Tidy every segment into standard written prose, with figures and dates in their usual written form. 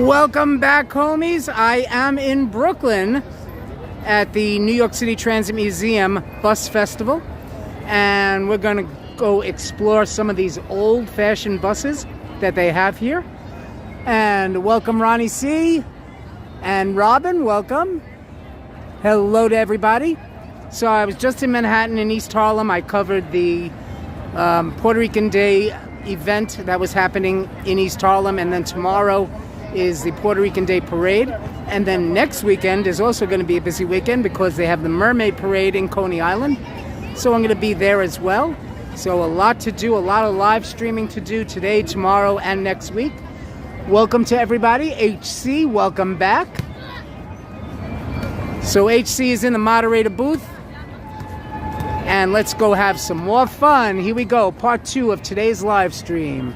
Welcome back, homies. I am in Brooklyn at the New York City Transit Museum BusFestival, and we're going to go explore some of these old-fashioned buses that they have here. And welcome, Ronnie C. and Robin, welcome. Hello to everybody. So I was just in Manhattan in East Harlem. I covered the Puerto Rican Day event that was happening in East Harlem, and then tomorrow is the Puerto Rican Day Parade. And then next weekend is also going to be a busy weekend because they have the Mermaid Parade in Coney Island. So I'm going to be there as well. So a lot to do, a lot of live streaming to do today, tomorrow, and next week. Welcome to everybody. HC, welcome back. So HC is in the moderator booth. And let's go have some more fun. Here we go, part 2 of today's live stream.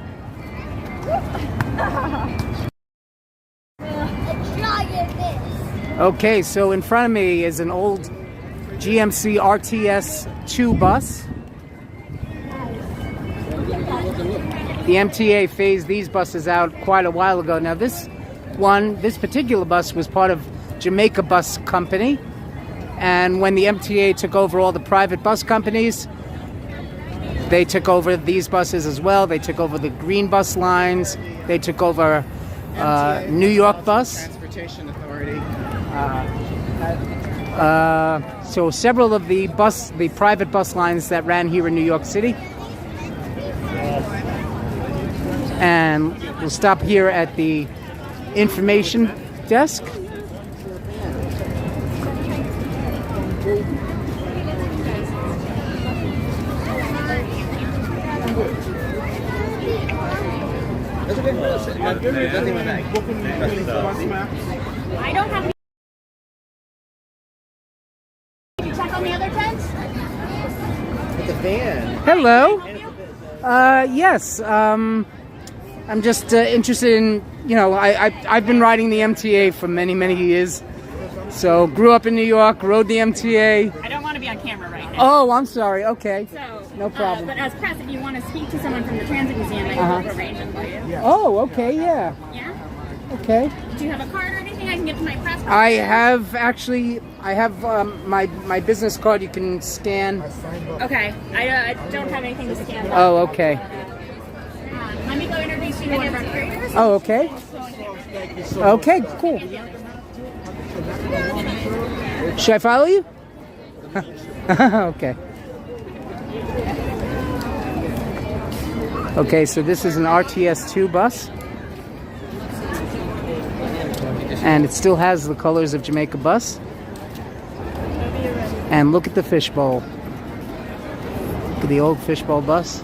Okay, so in front of me is an old GMC RTS-2 bus. The MTA phased these buses out quite a while ago. Now this particular bus was part of Jamaica Bus Company. And when the MTA took over all the private bus companies, they took over these buses as well. They took over the green bus lines. They took over New York Bus. Transportation Authority. So several of the private bus lines that ran here in New York City. And we'll stop here at the information desk. I don't have any. Did you check on the other tents? It's a van. Hello. Yes. I'm just interested in, I've been riding the MTA for many, many years. So grew up in New York, rode the MTA. I don't want to be on camera right now. Oh, I'm sorry. Okay. So, no problem. But as press, if you want to speak to someone from the Transit Museum, I can arrange it for you. Oh, okay. Yeah. Yeah? Okay. Do you have a card or anything I can give to my press? I have my business card you can scan. Okay. I don't have anything to scan. Oh, okay. Let me go introduce you to one of our curators. Oh, okay. Okay, cool. Should I follow you? Okay. Okay, so this is an RTS-2 bus. And it still has the colors of Jamaica Bus. And look at the fishbowl. Look at the old fishbowl bus.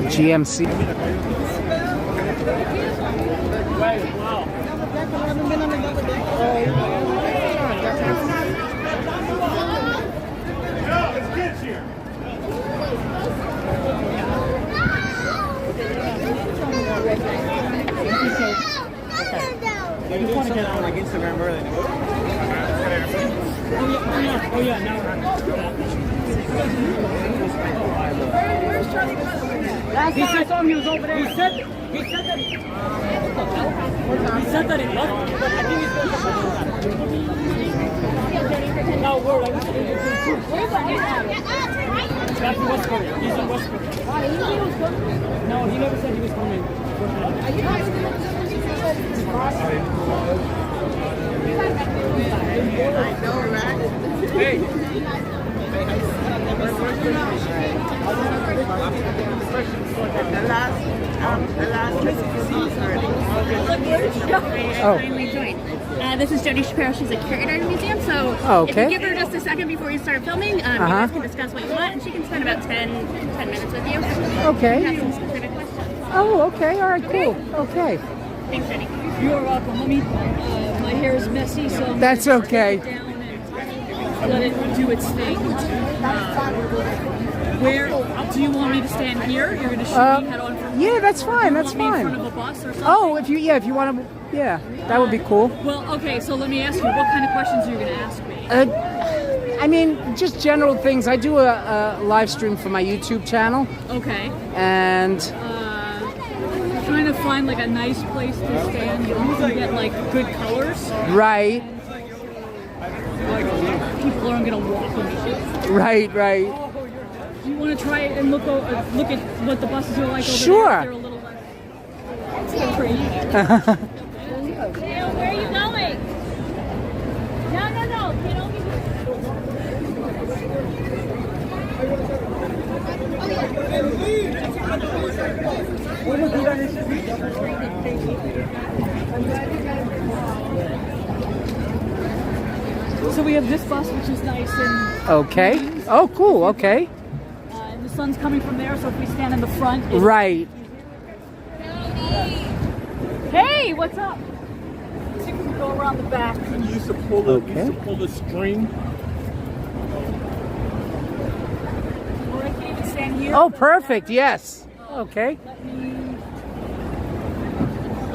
GMC. I just want to get on like Instagram early. Oh yeah, now. He said he was over there. He said that it left, but I think he's going to no, we're like, that's West Korea. He's in West Korea. No, he never said he was coming. I know, right? Hey. The last Finally joined. This is Jody Shapiro. She's a curator in the museum. So if you give her just a second before you start filming, you guys can discuss what you want, and she can spend about 10 minutes with you. Okay. Have some specific questions. Oh, okay. All right, cool. Okay. Thanks, Jody. You're welcome. Let me. My hair is messy, so I'm That's okay. down and let it do its thing. Where do you want me to stand here? You're going to shoot me head on from. Yeah, that's fine. That's me in fine. front of a bus or something? Oh, if you want to, that would be cool. Well, okay. So let me ask you, what kind of questions are you going to ask me? I mean, just general things. I do a live stream for my YouTube channel. Okay. And Trying to find like a nice place to stand, you can get like good colors. Right. People aren't gonna walk on these. Right, right. You want to try it and look at what the buses are like over Sure. there? They're a little less pretty. Where are you going? No. Get over So we have this bus, which is nice and Okay. Oh, cool. Okay. and the sun's coming from there. So if we stand in the front, Right. Hey, what's up? I think we can go around the back. You used to pull the string. Or I can even stand here. Oh, perfect. Yes. Okay. Let me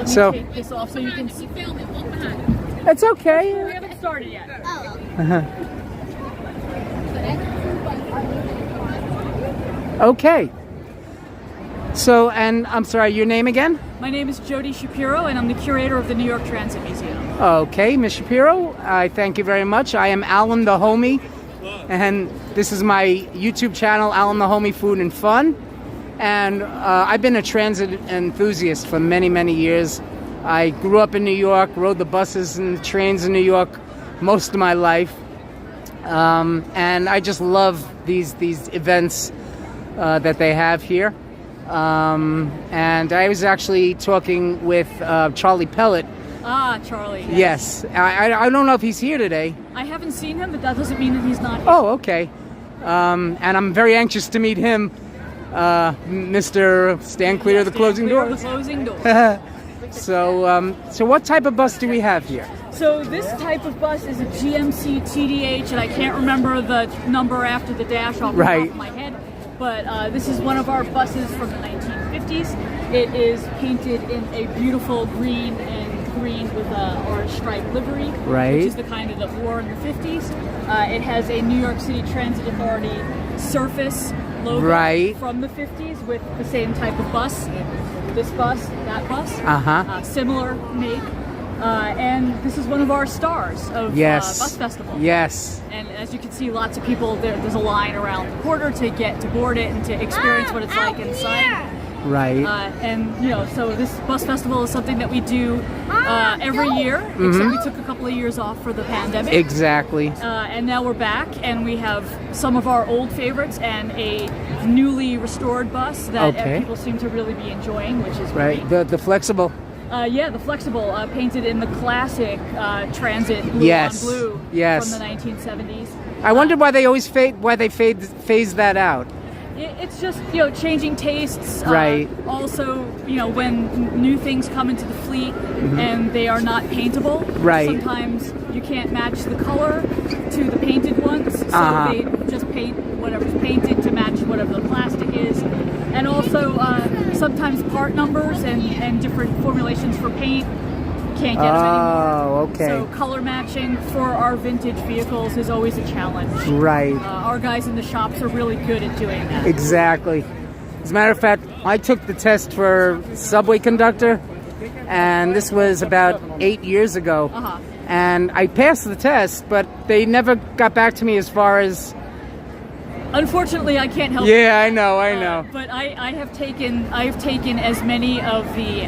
So- take this off so you can see. film it. Look behind. It's okay. We haven't started yet. Okay. So, and I'm sorry, your name again? My name is Jody Shapiro, and I'm the curator of the New York Transit Museum. Okay, Ms. Shapiro, I thank you very much. I am Alan the Homie, and this is my YouTube channel, Alan the Homie Food and Fun. And I've been a transit enthusiast for many, many years. I grew up in New York, rode the buses and trains in New York most of my life. And I just love these events that they have here. And I was actually talking with Charlie Pellet. Ah, Charlie. Yes. I don't know if he's here today. I haven't seen him, but that doesn't mean that he's not here. Oh, okay. And I'm very anxious to meet him, Mr. Stand Clear of the Closing Clear of Doors. the closing doors. So what type of bus do we have here? So this type of bus is a GMC TDH, and I can't remember the number after the dash off the top Right. of my head. But this is one of our buses from the 1950s. It is painted in a beautiful green with a orange stripe livery, Right. which is the kind that wore in the 50s. It has a New York City Transit Authority surface logo Right. from the 50s with the same type of bus. This bus, that bus, similar make. And this is one of our stars of Yes. BusFestival. Yes. And as you can see, lots of people, there's a line around the quarter to get to board it and to experience what it's like inside. Right. And, you know, so this BusFestival is something that we do every year, except we took a couple of years off for the pandemic. Exactly. And now we're back, and we have some of our old favorites and a newly restored bus that Okay. people seem to really be enjoying, which is Right. great. The flexible. Yeah, the flexible, painted in the classic transit blue Yes. on blue Yes. from the 1970s. I wondered why they always phase that out. It's just, you know, changing tastes. Right. Also, you know, when new things come into the fleet and they are not paintable, Right. sometimes you can't match the color to the painted ones, so they just paint whatever's painted to match whatever the plastic is. And also, sometimes part numbers and different formulations for paint can't get them anymore. Oh, okay. So color matching for our vintage vehicles is always a challenge. Right. Our guys in the shops are really good at doing that. Exactly. As a matter of fact, I took the test for subway conductor, and this was about 8 years ago. And I passed the test, but they never got back to me as far as... Unfortunately, I can't help. Yeah, I know. But I have taken as many of the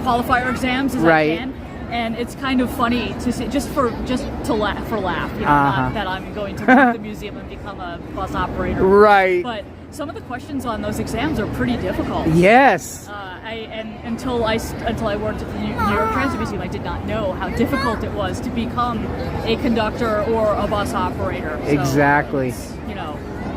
qualifier exams as Right. I can, and it's kind of funny to see, just to laugh, you know, not that I'm going to leave the museum and become a bus operator. Right. But some of the questions on those exams are pretty difficult. Yes. Until I worked at the New York Transit Museum, I did not know how difficult it was to become a conductor or a bus operator. So, Exactly. you know,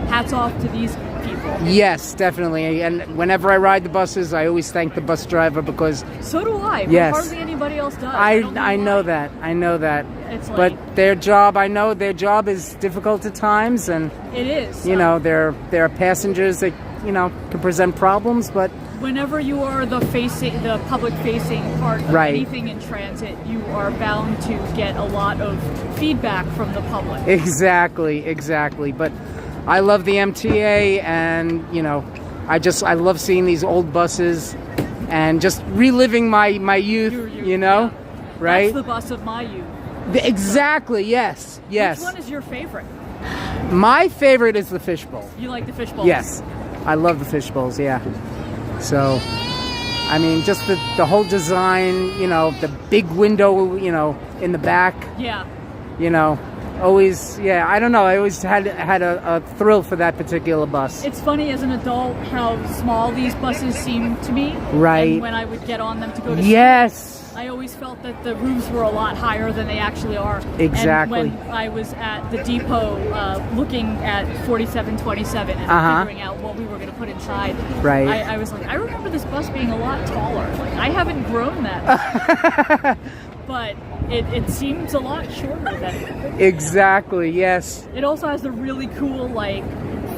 hats off to these people. Yes, definitely. And whenever I ride the buses, I always thank the bus driver because So do I. But Yes. hardly anybody else does. I don't know why. that. I know that. It's But like- their job, I know their job is difficult at times, and It is. you know, there are passengers that, you know, can present problems, but Whenever you are the public-facing part of Right. anything in transit, you are bound to get a lot of feedback from the public. exactly. But I love the MTA, and you know, I love seeing these old buses and just reliving my youth, you know, yeah. right? That's the bus of my youth. Exactly. Yes. Yes. Which one is your favorite? My favorite is the fishbowl. You like the fishbowl? Yes, I love the fishbowls. Yeah. So, I mean, just the whole design. You know, the big window. You know, in the back. Yeah. You know, always. Yeah. I don't know. I always had a thrill for that particular bus. It's funny as an adult how small these buses seem to me. Right. And when I would get on them to go to Yes. school, I always felt that the roofs were a lot higher than they actually are. Exactly. And when I was at the depot looking at 4727 and figuring out what we were going to put inside, right. I was like, I remember this bus being a lot taller. Like, I haven't grown that. But it seems a lot shorter than it. Exactly, yes. It also has the really cool, like,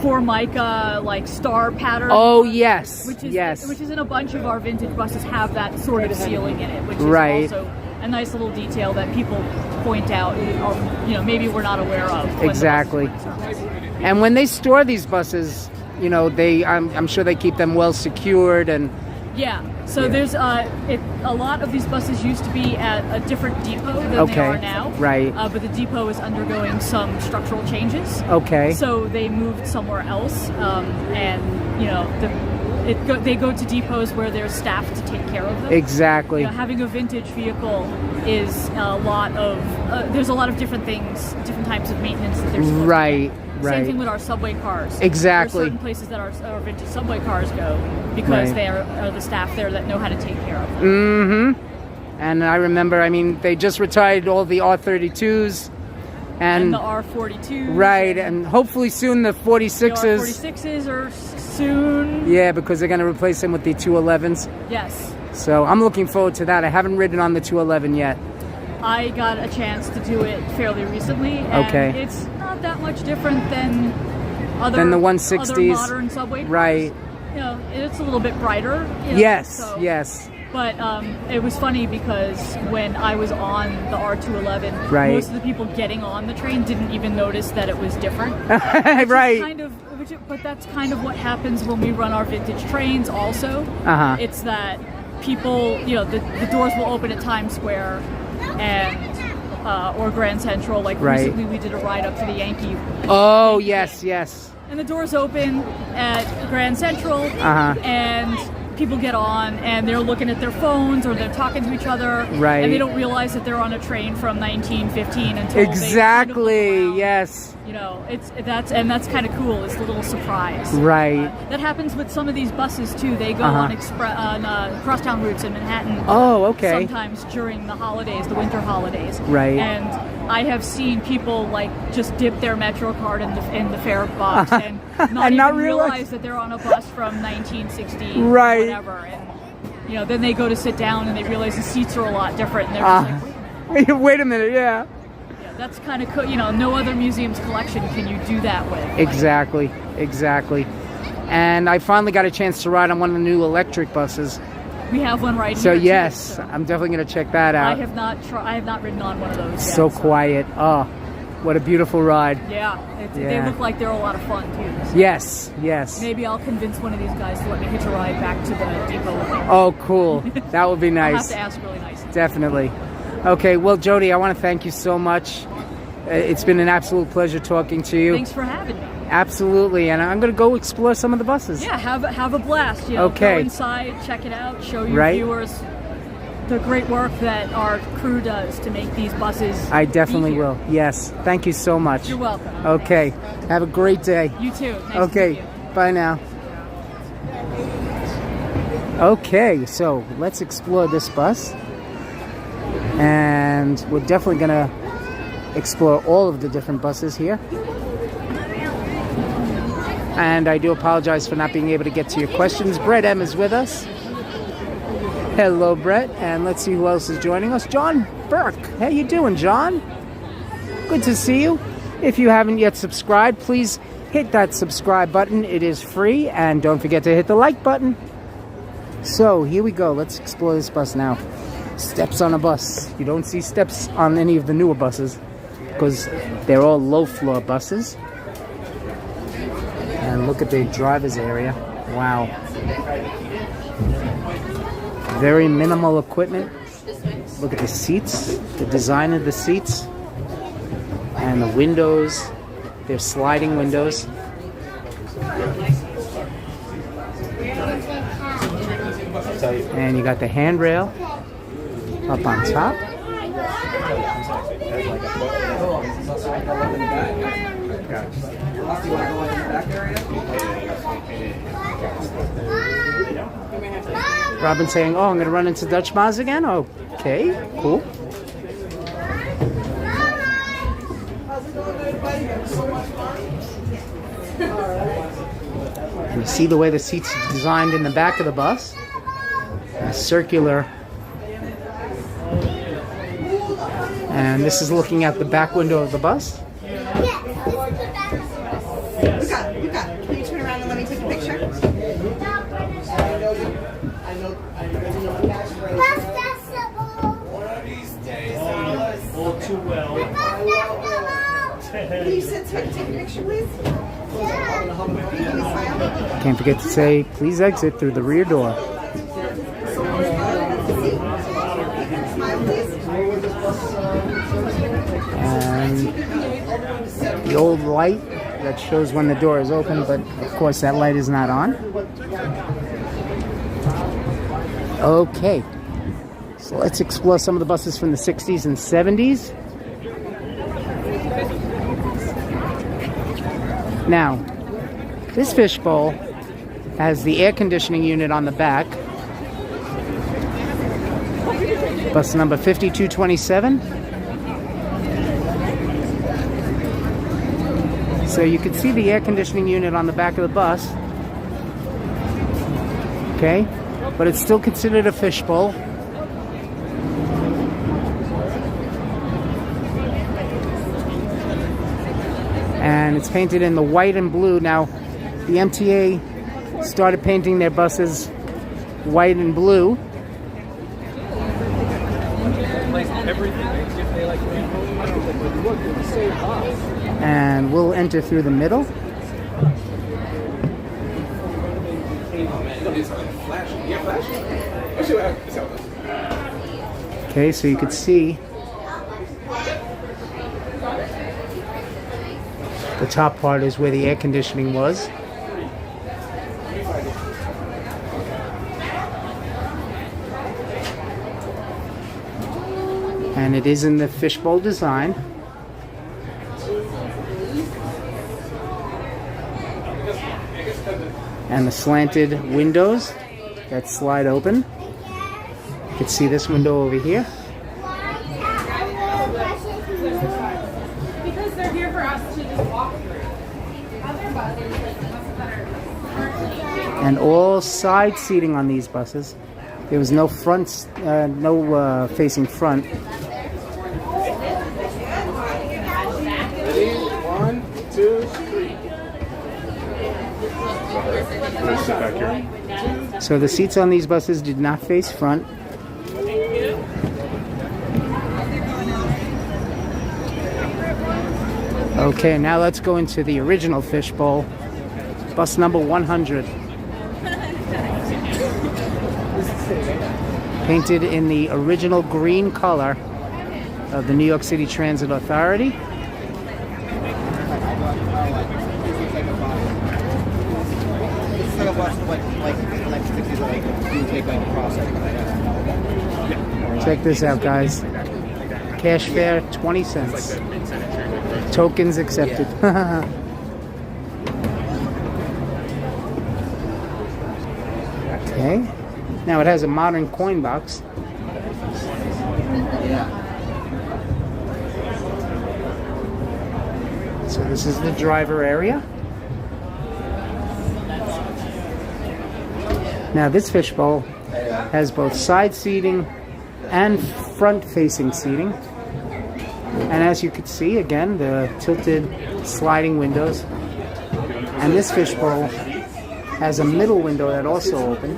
Formica, like, star pattern. Oh, yes. Which is, yes. Which is in a bunch of our vintage buses have that sort of ceiling in it, which is also a nice little detail that people point out, or, you know, maybe we're not aware of. Exactly. And when they store these buses, you know, I'm sure they keep them well secured and... Yeah. So there's a lot of these buses used to be at a different depot than they are now. Right. But the depot is undergoing some structural changes. Okay. So they moved somewhere else, and you know they go to depots where there's staff to take care of them. Exactly. You know, having a vintage vehicle is a lot of there's a lot of different things, different types of maintenance that there's supposed to get. Right. Same thing with our subway cars. Exactly. There's certain places that our vintage subway cars go because they are the staff there that know how to take care of them. Mm-hmm. And I remember, I mean, they just retired all the R32s. And the R42s. Right, and hopefully soon the 46s. The R46s are soon. Yeah, because they're going to replace them with the 211s. Yes. So I'm looking forward to that. I haven't ridden on the 211 yet. I got a chance to do it fairly recently, and it's not that much different than the 160s, other modern subway cars. Right. You know, it's a little bit brighter. You know, yes, so. Yes. But it was funny because when I was on the R211, most of the people getting on the train didn't even notice that it was different. Right. But that's kind of what happens when we run our vintage trains also. It's that people, you know, the doors will open at Times Square and or Grand Central. Like recently we did a ride up to the Yankee. Oh, yes, yes. And the doors open at Grand Central and people get on and they're looking at their phones or they're talking to each other, right? And they don't realize that they're on a train from 1915 until exactly. Yes. You know, that's kind of cool. It's a little surprise, right? That happens with some of these buses too. They go on crosstown routes in Manhattan. Oh, okay. Sometimes during the holidays, the winter holidays, right? And I have seen people like just dip their Metro card in the fare box and not realize that they're on a bus from 1960, right? Whatever, and you know, then they go to sit down and they realize the seats are a lot different, and they're just like, wait a minute, yeah. That's kind of cool. You know, no other museum's collection can you do that with. Exactly, exactly. And I finally got a chance to ride on one of the new electric buses. We have one right here. So yes, I'm definitely going to check that out. I have not ridden on one of those yet. So quiet. Oh, what a beautiful ride. Yeah, they look like they're a lot of fun too. So yes, yes. Maybe I'll convince one of these guys to let me hitch a ride back to the depot with me. Oh, cool. That would be nice. I'll have to ask really nice. Definitely. Okay, well, Jody, I want to thank you so much. It's been an absolute pleasure talking to you. Thanks for having me. Absolutely, and I'm going to go explore some of the buses. Yeah, have a blast. You know, go inside, check it out, show your viewers the great work that our crew does to make these buses. I definitely will. Yes, thank you so much. You're welcome. Okay, have a great day. You too. Nice okay, to meet you. Bye now. Okay, so let's explore this bus, and we're definitely going to explore all of the different buses here. And I do apologize for not being able to get to your questions. Brett M is with us. Hello, Brett. And let's see who else is joining us. John Burke. How you doing, John? Good to see you. If you haven't yet subscribed, please hit that subscribe button. It is free. And don't forget to hit the like button. So here we go. Let's explore this bus now. Steps on a bus. You don't see steps on any of the newer buses because they're all low floor buses. And look at the driver's area. Wow. Very minimal equipment. Look at the seats, the design of the seats, and the windows. They're sliding windows. And you got the handrail up on top. Robin saying, "Oh, I'm going to run into Dutch Maz again." Okay, cool. And you see the way the seats are designed in the back of the bus. A circular. And this is looking at the back window of the bus. Luca, can you turn around and let me take a picture? BusFestival! One of these days, Alice. All too well. Can you take a picture, please? Can't forget to say, please exit through the rear door. And the old light that shows when the door is open, but of course that light is not on. Okay, so let's explore some of the buses from the 60s and 70s. Now, this fishbowl has the air conditioning unit on the back. Bus number 5227. So you can see the air conditioning unit on the back of the bus. Okay, but it's still considered a fishbowl. And it's painted in the white and blue. Now, the MTA started painting their buses white and blue. And we'll enter through the middle. Okay, so you can see the top part is where the air conditioning was. And it is in the fishbowl design. And the slanted windows that slide open. You can see this window over here. Because they're here for us to just walk through. Other buses, like the buses that are And all side seating on these buses. There was no front, no facing front. Ready? 1, 2, 3. Sit back here. So the seats on these buses did not face front. Okay, now let's go into the original fishbowl. Bus number 100. Painted in the original green color of the New York City Transit Authority. Check this out, guys. Cash fare, 20 cents. Tokens accepted. Okay. Now it has a modern coin box. So this is the driver area. Now this fishbowl has both side seating and front-facing seating. And as you can see, again, the tilted sliding windows. And this fishbowl has a middle window that also opens.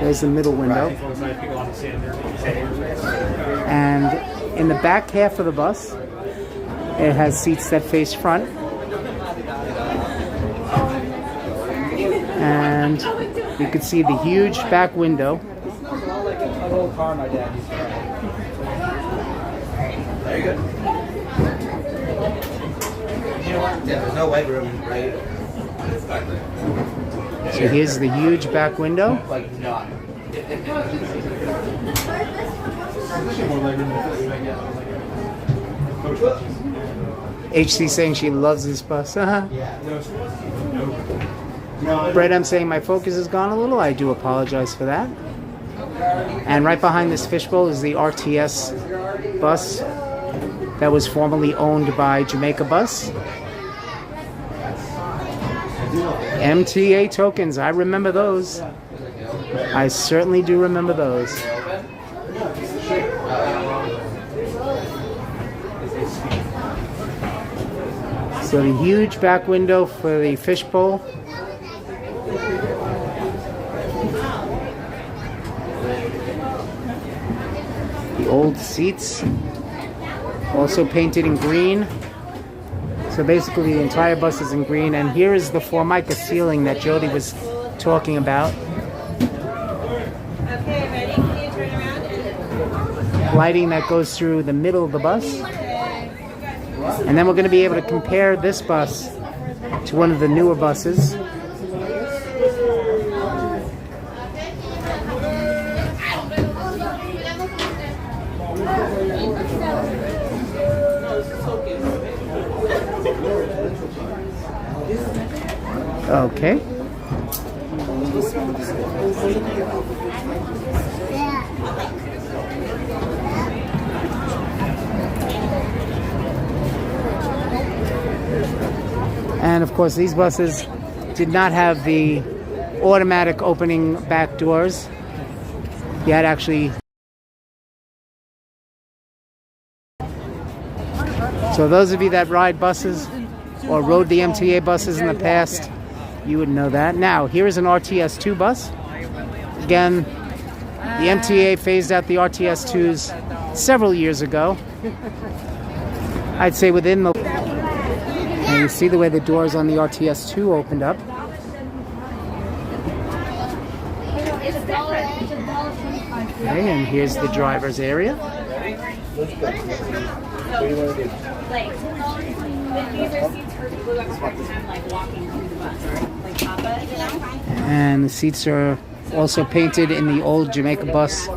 There's the middle window. And in the back half of the bus, it has seats that face front. And You can see the huge back window. Like an old car my dad used to have. There you go. You know what? Yeah, there's no leg room, right? So here's the huge back window. Like not. HC saying she loves this bus. Brett, I'm saying my focus has gone a little. I do apologize for that. And right behind this fishbowl is the RTS bus that was formerly owned by Jamaica Bus. MTA tokens, I remember those. I certainly do remember those. So the huge back window for the fishbowl. The old seats, also painted in green. So basically the entire bus is in green, and here is the Formica ceiling that Jody was talking about. Okay, ready? Can you turn around and... Lighting that goes through the middle of the bus. And then we're going to be able to compare this bus to one of the newer buses. Okay. And of course, these buses did not have the automatic opening back doors. You had actually... So those of you that ride buses or rode the MTA buses in the past, you would know that. Now, here is an RTS-2 bus. Again, the MTA phased out the RTS-2s several years ago. I'd say within the... And you see the way the doors on the RTS-2 opened up. Okay, and here's the driver's area. Like, these are seats for people who have a hard time, like, walking through the bus, like Papa, you know? And the seats are also painted in the old Jamaica Bus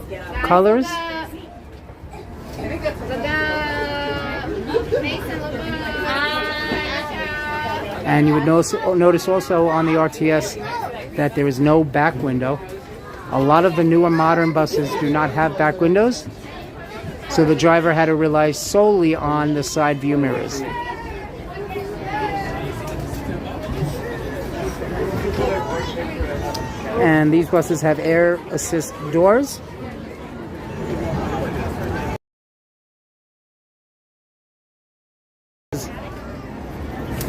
colors. And you would notice also on the RTS that there is no back window. A lot of the newer modern buses do not have back windows, so the driver had to rely solely on the side view mirrors. And these buses have air assist doors.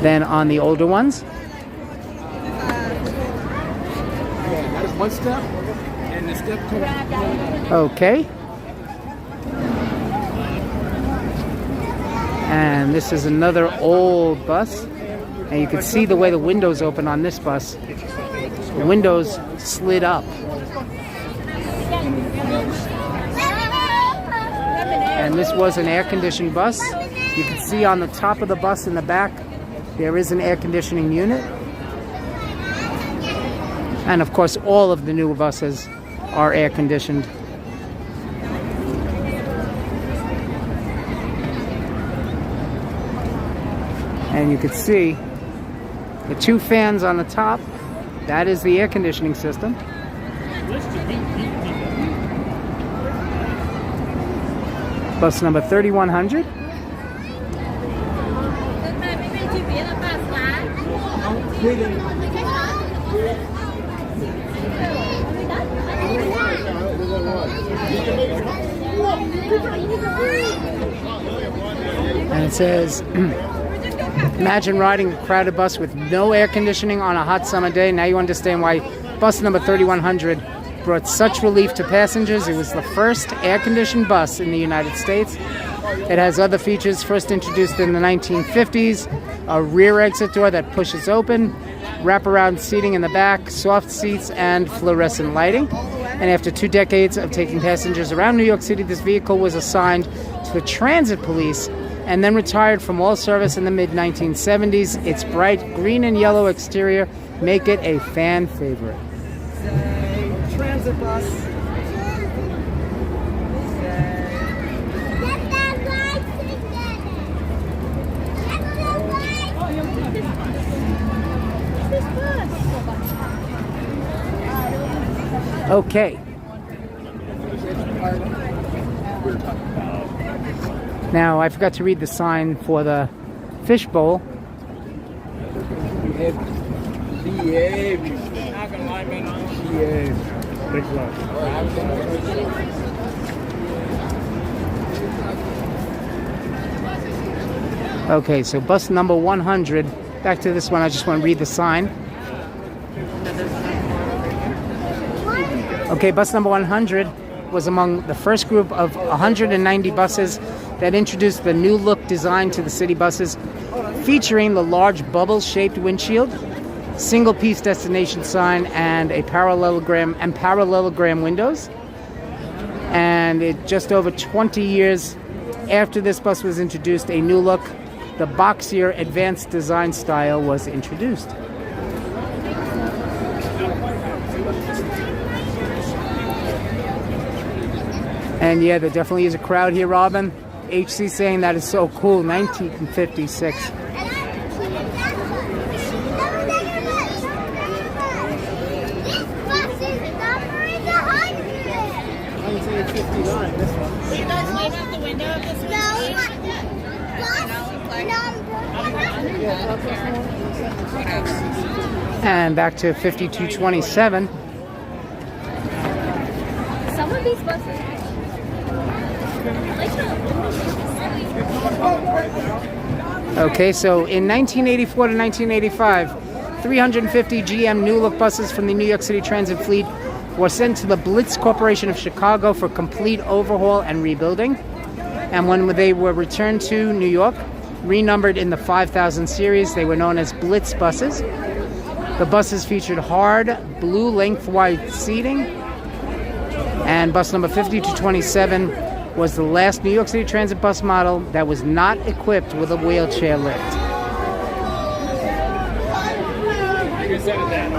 Than on the older ones. That is one step, and the step two. Okay. And this is another old bus. And you can see the way the windows open on this bus. The windows slid up. And this was an air-conditioned bus. You can see on the top of the bus in the back, there is an air conditioning unit. And of course, all of the newer buses are air conditioned. And you can see the two fans on the top. That is the air conditioning system. Bus number 3100. And it says, imagine riding a crowded bus with no air conditioning on a hot summer day. Now you understand why bus number 3100 brought such relief to passengers. It was the first air-conditioned bus in the United States. It has other features first introduced in the 1950s, a rear exit door that pushes open, wraparound seating in the back, soft seats, and fluorescent lighting. And after 2 decades of taking passengers around New York City, this vehicle was assigned to the Transit Police and then retired from all service in the mid-1970s. Its bright green and yellow exterior make it a fan favorite. Transit bus. Okay. Now, I forgot to read the sign for the fishbowl. Behave. Not gonna lie, man. Behave. Big love. Okay, so bus number 100. Back to this one, I just want to read the sign. Okay, bus number 100 was among the first group of 190 buses that introduced the new look design to the city buses, featuring the large bubble-shaped windshield, single-piece destination sign, and a parallelogram windows. And just over 20 years after this bus was introduced, a new look, the boxier advanced design style, was introduced. And yeah, there definitely is a crowd here, Robin. HC saying that is so cool. 1956. And back to 5227. Some of these buses. Okay, so in 1984 to 1985, 350 GM New Look buses from the New York City Transit fleet were sent to the Blitz Corporation of Chicago for complete overhaul and rebuilding. And when they were returned to New York, renumbered in the 5000 series, they were known as Blitz buses. The buses featured hard blue lengthwise seating, and bus number 5227 was the last New York City Transit bus model that was not equipped with a wheelchair lift.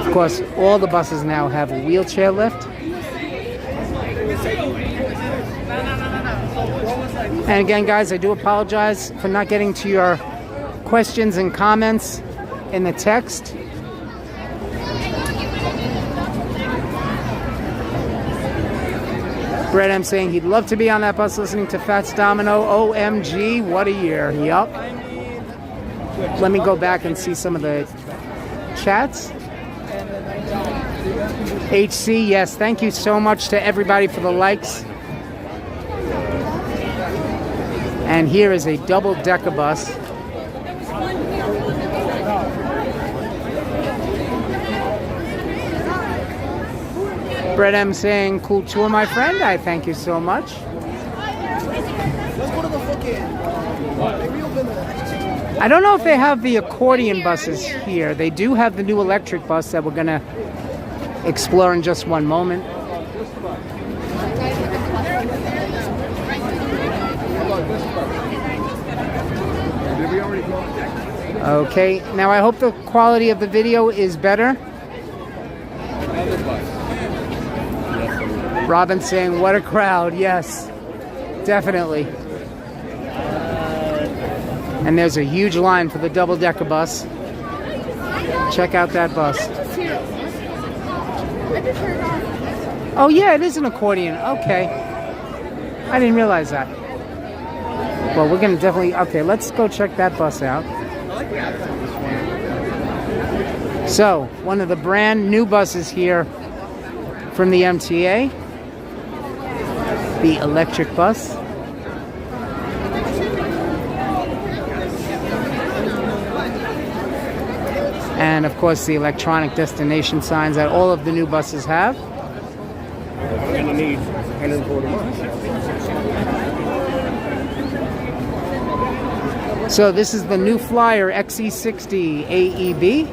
Of course, all the buses now have a wheelchair lift. And again, guys, I do apologize for not getting to your questions and comments in the text. Brett M saying he'd love to be on that bus listening to Fats Domino. OMG, what a year. Yup. Let me go back and see some of the chats. HC, yes, thank you so much to everybody for the likes. And here is a double-decker bus. Brett M saying, cool tour, my friend. I thank you so much. Let's go to the bookend. I don't know if they have the accordion buses here. They do have the new electric bus that we're going to explore in just one moment. Okay, now I hope the quality of the video is better. Robin saying, what a crowd. Yes, definitely. And there's a huge line for the double-decker bus. Check out that bus. Oh, yeah, it is an accordion. Okay. I didn't realize that. Well, we're going to definitely... Okay, let's go check that bus out. So, one of the brand new buses here from the MTA. The electric bus. And of course the electronic destination signs that all of the new buses have. We're going to need 140 bucks. So this is the new Flyer XE60 AEB.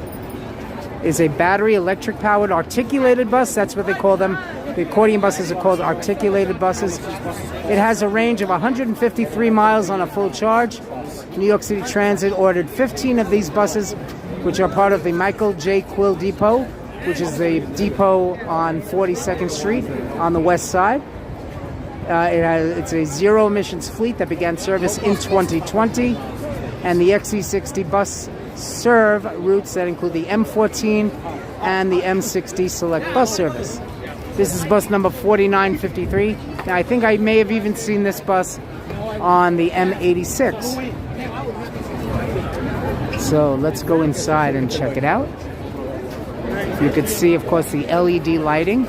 is a battery electric powered articulated bus. That's what they call them. The accordion buses are called articulated buses. It has a range of 153 miles on a full charge. New York City Transit ordered 15 of these buses, which are part of the Michael J. Quill Depot, which is the depot on 42nd Street on the west side. It's a zero emissions fleet that began service in 2020, and the XC60 bus serve routes that include the M14 and the M60 select bus service. This is bus number 4953. Now, I think I may have even seen this bus on the M86. So let's go inside and check it out. You could see, of course, the LED lighting.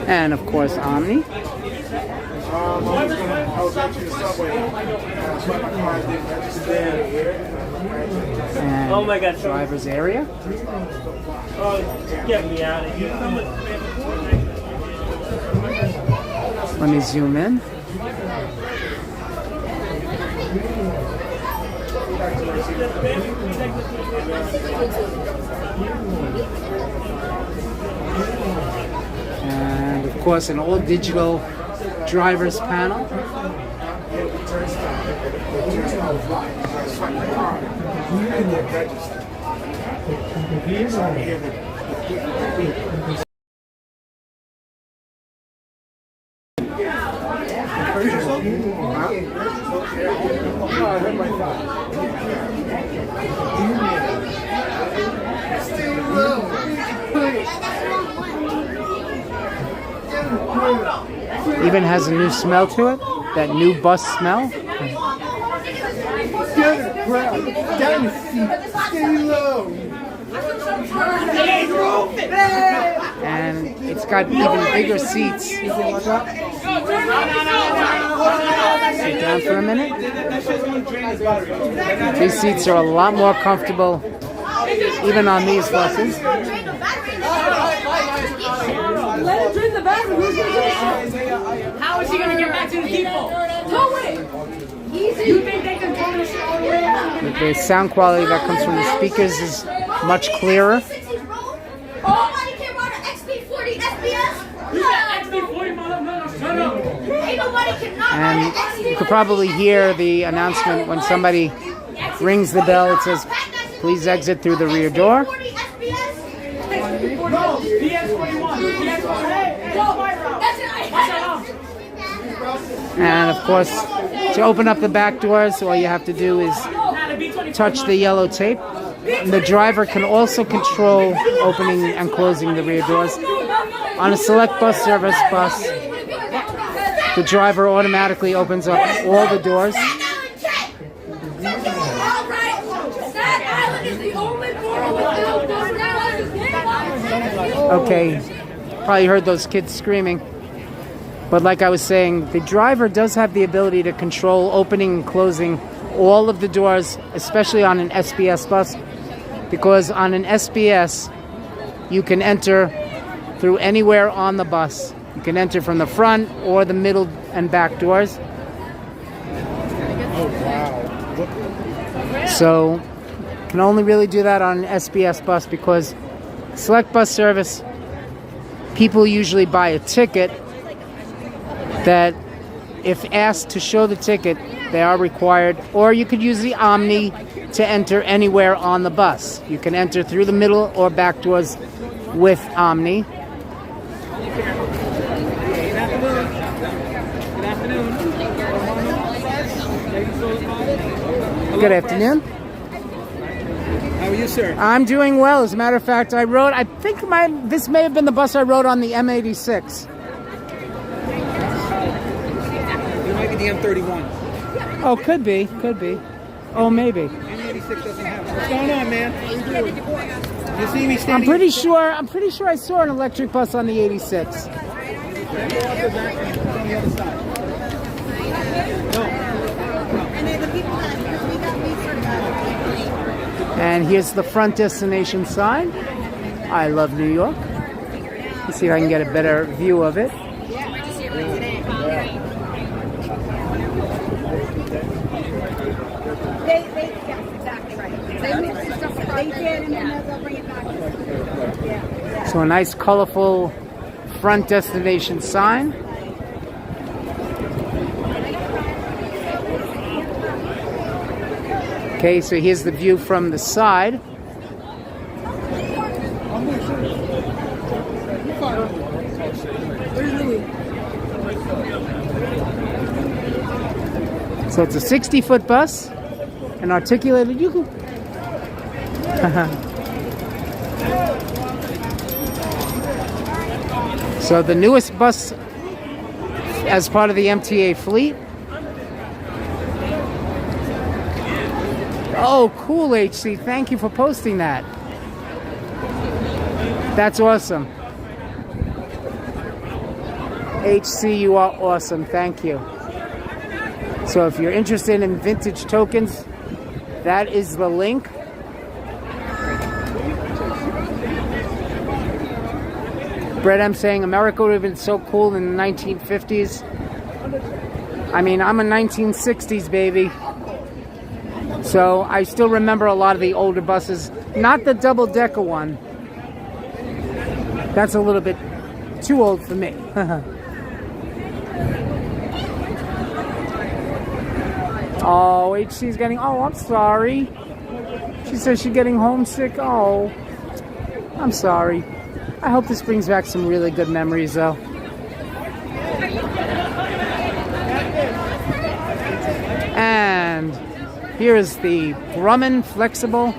And, of course, Omni. And oh my God! Driver's area. Oh, get me out of here! Let me zoom in. And of course, an all digital driver's panel. Even has a new smell to it, that new bus smell. Down your feet. Stay low. And it's got even bigger seats. Sit down for a minute. These seats are a lot more comfortable, even on these buses. Let him drain the battery. Who's going to do it? How is he going to get back to the depot? Tow it. You think they can tow this all the way out? The sound quality that comes from the speakers is much clearer. And you could probably hear the announcement when somebody rings the bell. It says, please exit through the rear door. And of course, to open up the back doors, all you have to do is touch the yellow tape. And the driver can also control opening and closing the rear doors. On a select bus service bus, the driver automatically opens up all the doors. Okay, probably heard those kids screaming. But like I was saying, the driver does have the ability to control opening and closing all of the doors, especially on an SBS bus, because on an SBS, you can enter through anywhere on the bus. You can enter from the front or the middle and back doors. So, you can only really do that on an SBS bus because select bus service, people usually buy a ticket that if asked to show the ticket, they are required, or you could use the Omni to enter anywhere on the bus. You can enter through the middle or back doors with Omni. Good afternoon. How are you, sir? I'm doing well. As a matter of fact, I think this may have been the bus I rode on the M86. You might be the M31. Oh, could be. Oh, maybe. M86 doesn't have it. What's going on, man? You see me standing? I'm pretty sure I saw an electric bus on the 86. On the other side. And here's the front destination sign. I love New York. Let's see if I can get a better view of it. Yes, exactly right. They mix the stuff apart. They did, and then they'll bring it back. Yeah. So a nice colorful front destination sign. Okay, so here's the view from the side. So it's a 60-foot bus, an articulated yoo-hoo. So the newest bus as part of the MTA fleet. Oh, cool, HC. Thank you for posting that. That's awesome. HC, you are awesome. Thank you. So if you're interested in vintage tokens, that is the link. Brett M saying America would have been so cool in the 1950s. I mean, I'm a 1960s baby. So I still remember a lot of the older buses. Not the double-decker one. That's a little bit too old for me. Oh, HC's getting... Oh, I'm sorry. She says she's getting homesick. Oh, I'm sorry. I hope this brings back some really good memories, though. And here is the Grumman Flexible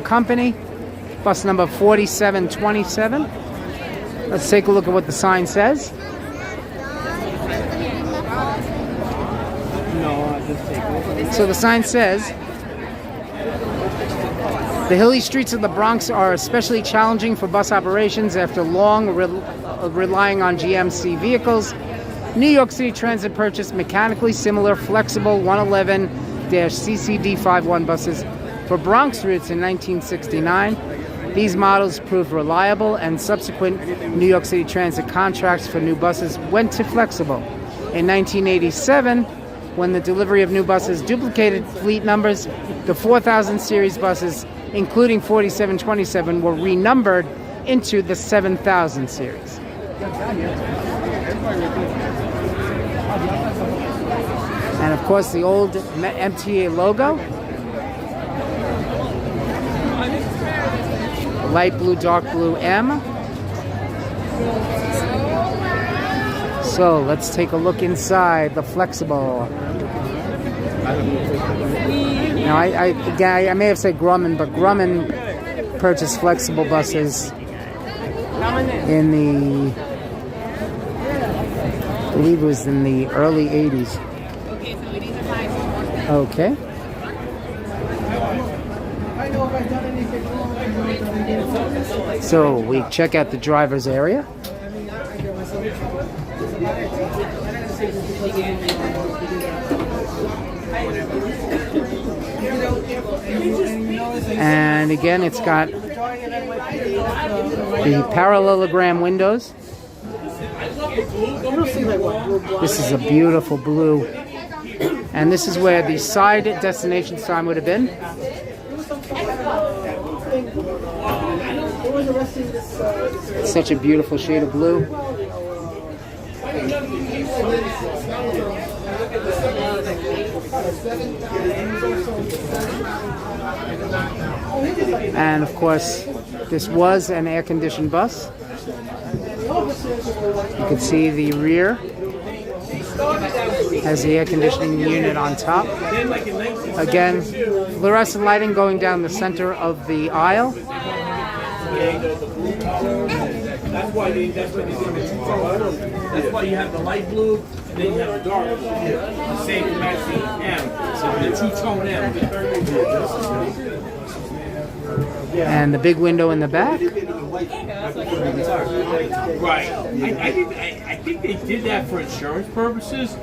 Company, bus number 4727. Let's take a look at what the sign says. So the sign says, the hilly streets of the Bronx are especially challenging for bus operations after long relying on GMC vehicles. New York City Transit purchased mechanically similar flexible 111-CCD51 buses for Bronx routes in 1969. These models proved reliable, and subsequent New York City Transit contracts for new buses went to flexible. In 1987, when the delivery of new buses duplicated fleet numbers, the 4000 series buses, including 4727, were renumbered into the 7000 series. And of course, the old MTA logo. Light blue, dark blue M. So let's take a look inside the flexible. Now, I may have said Grumman, but Grumman purchased flexible buses in the, I believe it was in the early 80s. Okay. So we check out the driver's area. And again, it's got the parallelogram windows. This is a beautiful blue. And this is where the side destination sign would have been. Such a beautiful shade of blue. And of course, this was an air-conditioned bus. You can see the rear has the air conditioning unit on top. Again, fluorescent lighting going down the center of the aisle. That's why you have the light blue and then you have the dark blue. The same to match the M. So the two-tone M. And the big window in the back. Right. I think they did that for insurance purposes,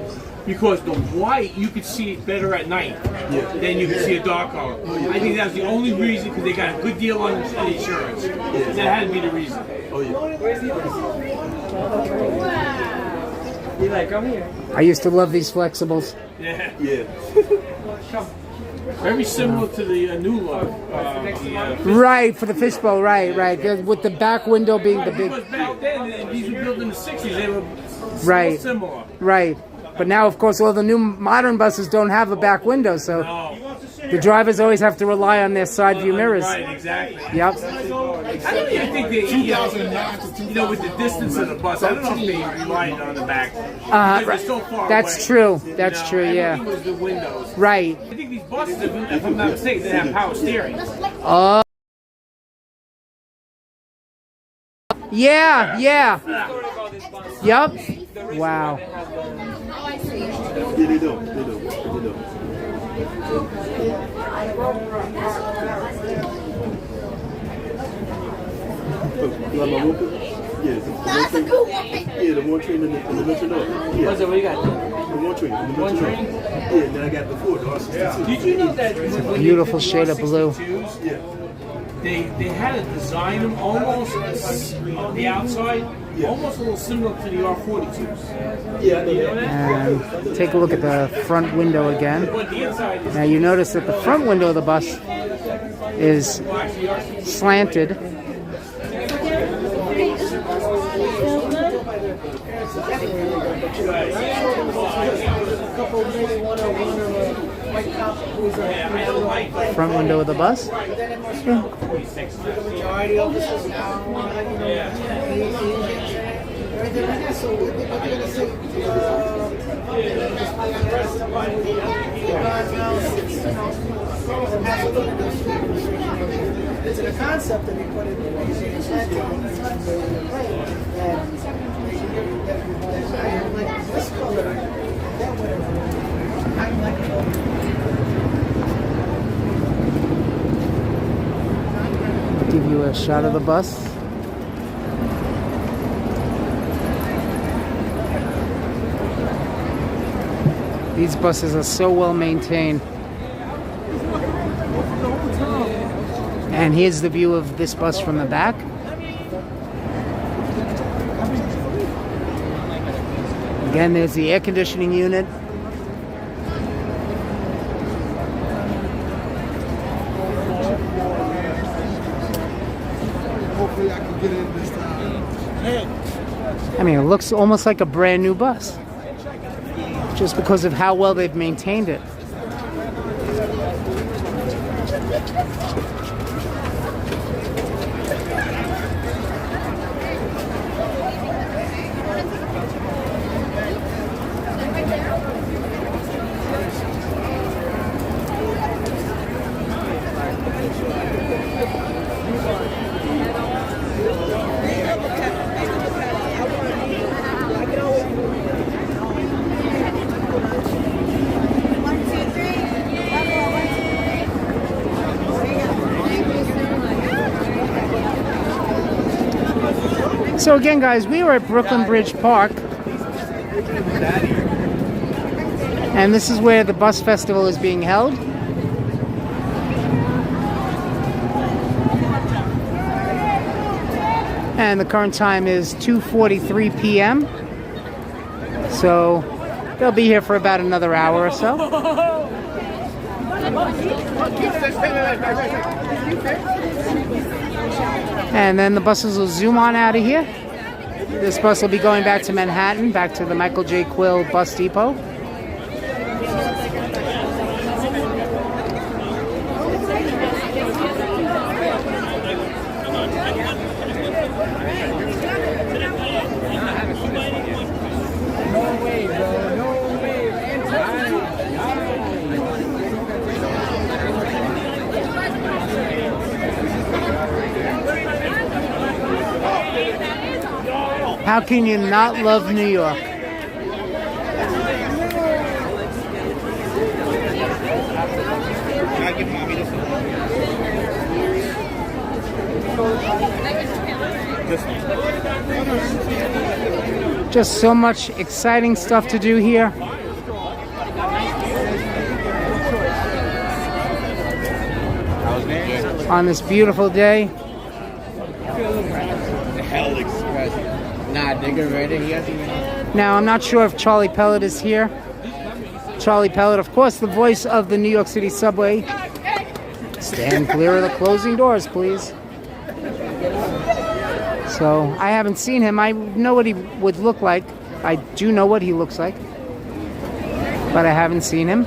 because the white, you could see it better at night than you could see a dark color. I think that's the only reason, because they got a good deal on the insurance. That had to be the reason. He like, come here. I used to love these flexibles. Yeah. Yeah. Very similar to the new look. Right, for the fishbowl, right. With the back window being the big... Because back then, these were built in the 60s, they were Right. similar. Right. But now, of course, all the new modern buses don't have a back window, so No. the drivers always have to rely on their side view mirrors. Right, exactly. Yep. I don't even think they, with the distance of the bus, I don't know if they relied on the back. Because they're so far That's away. true. That's true, yeah. Everything was the windows. Right. I think these buses, if I'm not mistaken, they have power steering. Oh. Yeah. Yep. Wow. Yeah, they do. You like my whoopper? Yeah. That's a cool one. Yeah, the one train in the metro north. Yeah. What's it? What you got? The one train in the metro One north. train? Yeah, and then I got the four, the R62. Did you know that when Beautiful they did shade of blue. R62s, Yeah. they had to design them almost on the outside, almost a little similar to the R42s. Yeah, I know that. And take a look at the front window again. But the inside is Now you notice that the front window of the bus is slanted. Front window of the bus. It's a concept that we put in this color, that Give you a shot of the bus. These buses are so well maintained. And here's the view of this bus from the back. Again, there's the air conditioning unit. hopefully I can get in this time. I mean, it looks almost like a brand new bus, just because of how well they've maintained it. So again, guys, we were at Brooklyn Bridge Park, and this is where the Bus Festival is being held. And the current time is 2:43 p.m. So they'll be here for about another hour or so. And then the buses will zoom on out of here. This bus will be going back to Manhattan, back to the Michael J. Quill bus depot. How can you not love New York? Just so much exciting stuff to do here. On this beautiful day. Nah, digger ready. He hasn't even. Now, I'm not sure if Charlie Pellet is here. Charlie Pellet, of course, the voice of the New York City subway. Stand clear of the closing doors, please. So, I haven't seen him. I know what he would look like. I do know what he looks like. But I haven't seen him.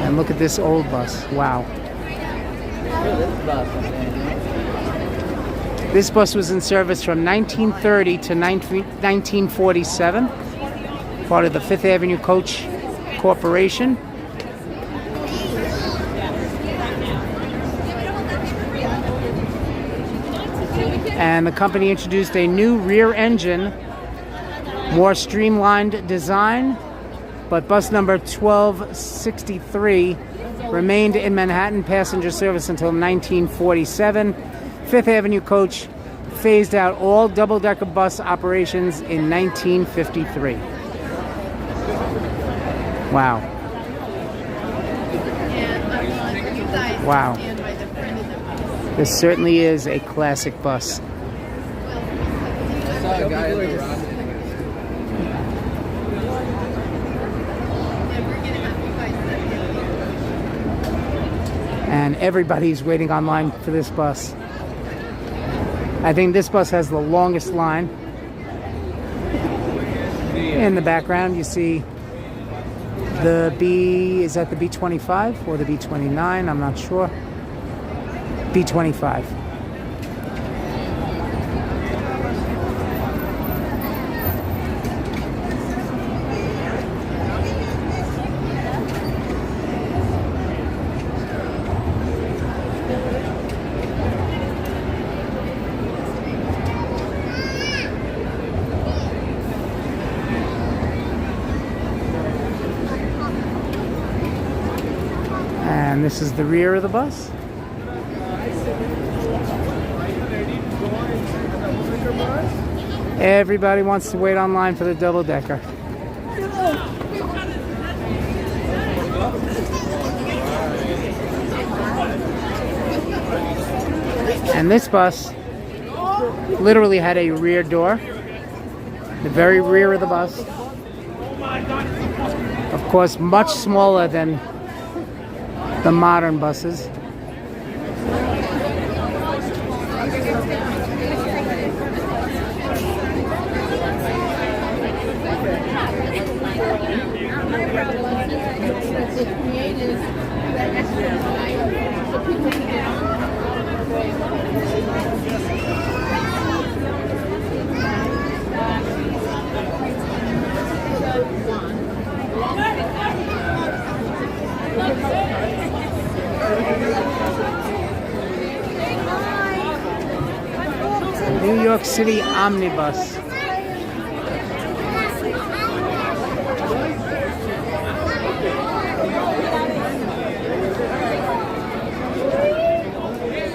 And look at this old bus. Wow. This bus was in service from 1930 to 1947. Part of the Fifth Avenue Coach Corporation. And the company introduced a new rear engine, more streamlined design, but bus number 1263 remained in Manhattan passenger service until 1947. Fifth Avenue Coach phased out all double-decker bus operations in 1953. Wow. Wow. This certainly is a classic bus. And everybody's waiting online for this bus. I think this bus has the longest line. In the background, you see the B, is that the B25 or the B29? I'm not sure. B25. And this is the rear of the bus. Everybody wants to wait online for the double-decker. And this bus literally had a rear door. The very rear of the bus. Of course, much smaller than the modern buses. New York City Omnibus.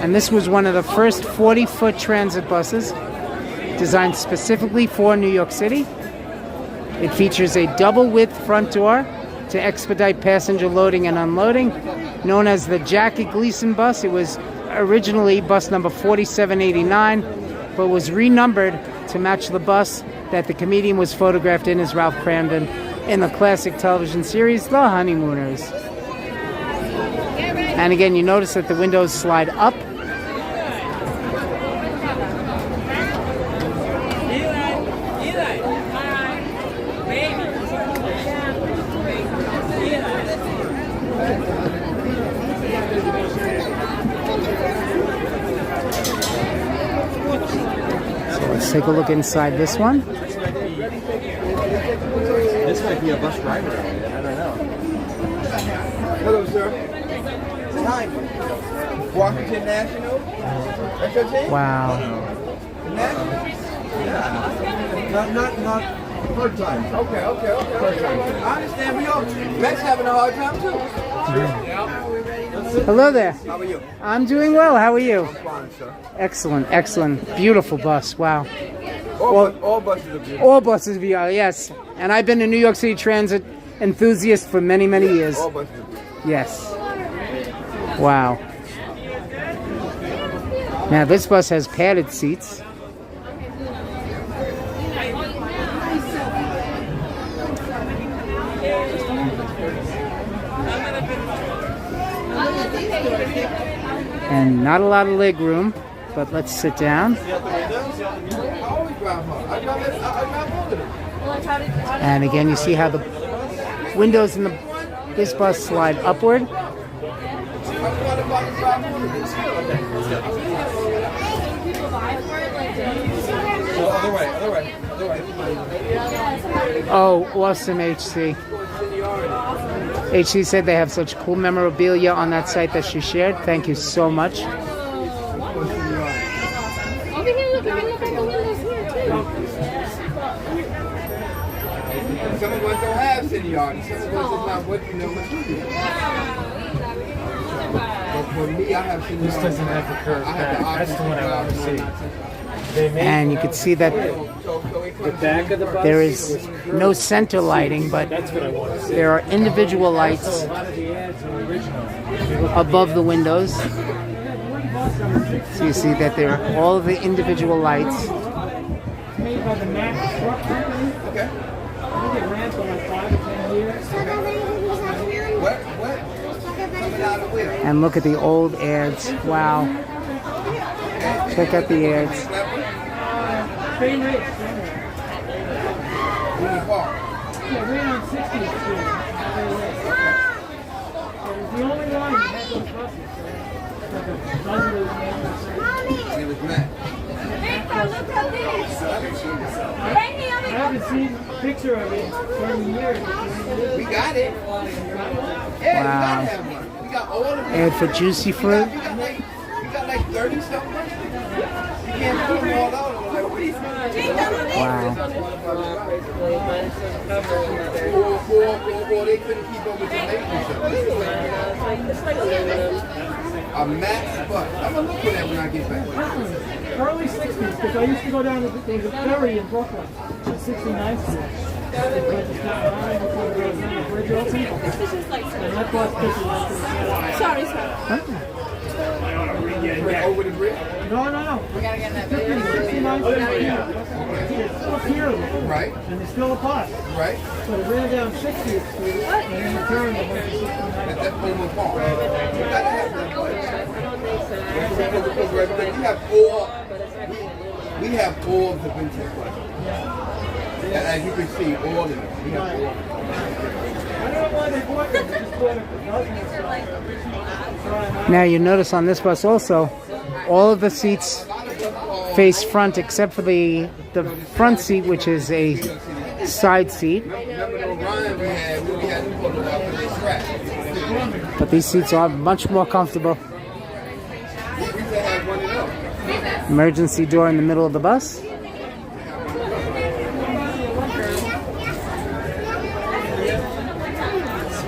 And this was one of the first 40-foot transit buses designed specifically for New York City. It features a double-width front door to expedite passenger loading and unloading. Known as the Jackie Gleason bus, it was originally bus number 4789, but was renumbered to match the bus that the comedian was photographed in as Ralph Cramden in the classic television series, The Honeymooners. And again, you notice that the windows slide up. Take a look inside this one. This might be a bus driver. I don't know. Hello, sir. Hi. Washington National. That's your team? Wow. National? Yeah. Not third time. Okay. Third time. I understand. We all Max having a hard time too. Hello there. How are you? I'm doing well. How are you? I'm fine, sir. Excellent. Beautiful bus. Wow. All buses are beautiful. All buses are, yes. And I've been a New York City Transit enthusiast for many, many years. All buses are beautiful. Yes. Wow. Now this bus has padded seats. And not a lot of leg room, but let's sit down. And again, you see how the windows in this bus slide upward. Oh, awesome, HC. HC said they have such cool memorabilia on that site that she shared. Thank you so much. Over here, look at the windows here, too. Some of us don't have city yard. Some of us is not what you know what you do. But for me, I have city yard. This doesn't have the curve back. That's the one I want to see. And you can see that there is no center lighting, but there are individual lights above the windows. So you see that there are all of the individual lights. And look at the old ads. Wow. Check out the ads. I haven't seen a picture of it for years. We got it. Wow. We got all of it. Ad for Juicy Fruit. We got like 30 something. You can't put them all out. Wow. Or they couldn't keep up with the maintenance. A max bus. I'm gonna look for that when I get back. Early 60s, because I used to go down to the ferry in Brooklyn, 69th Street. Sorry, sir. Over the bridge? No. We gotta get that video. 69th Street. It's still here. Right. And there's still a bus. Right. So it ran down 60th Street and then it turned and went to 69th. That's Pullman Park. We have all the vintage ones. As you can see, all of them. We have all of them. I don't know why they bought them. They just bought it. Now you notice on this bus also, all of the seats face front except for the front seat, which is a side seat. But these seats are much more comfortable. Emergency door in the middle of the bus.